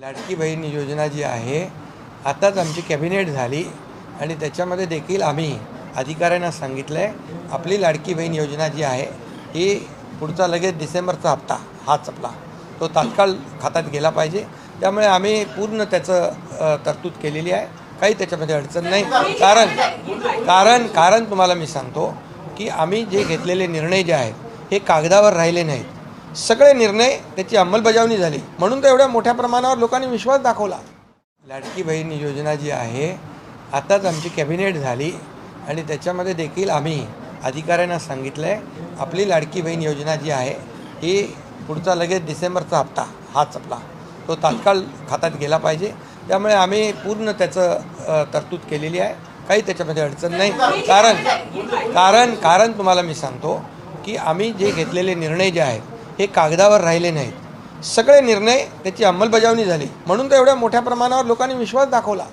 लाडकी बहीण योजना जी आहे आताच आमची कॅबिनेट झाली आणि त्याच्यामध्ये देखील आम्ही अधिकाऱ्यांना सांगितलं आहे आपली लाडकी बहीण योजना जी आहे ही पुढचा लगेच डिसेंबरचा हप्ता हाच आपला तो तात्काळ खात्यात गेला पाहिजे। त्यामुळे आम्ही पूर्ण त्याचं तरतूद केलेली आहे, काही त्याच्यामध्ये अडचण नाही। कारण तुम्हाला मी सांगतो की आम्ही जे घेतलेले निर्णय जे आहेत हे कागदावर राहिले नाहीत, सगळे निर्णय त्याची अंमलबजावणी झाली, म्हणून तर एवढ्या मोठ्या प्रमाणावर लोकांनी विश्वास दाखवला। लाडकी बहीण योजना जी आहे आताच आमची कॅबिनेट झाली आणि त्याच्यामध्ये देखील आम्ही अधिकाऱ्यांना सांगितलं आहे आपली लाडकी बहीण योजना जी आहे ही पुढचा लगेच डिसेंबरचा हप्ता हाच आपला तो तात्काळ खात्यात गेला पाहिजे। त्यामुळे आम्ही पूर्ण त्याचं तरतूद केलेली आहे, काही त्याच्यामध्ये अडचण नाही। कारण तुम्हाला मी सांगतो की आम्ही जे घेतलेले निर्णय जे आहेत हे कागदावर राहिले नाहीत, सगळे निर्णय त्याची अंमलबजावणी झाली, म्हणून तर एवढ्या मोठ्या प्रमाणावर लोकांनी विश्वास दाखवला।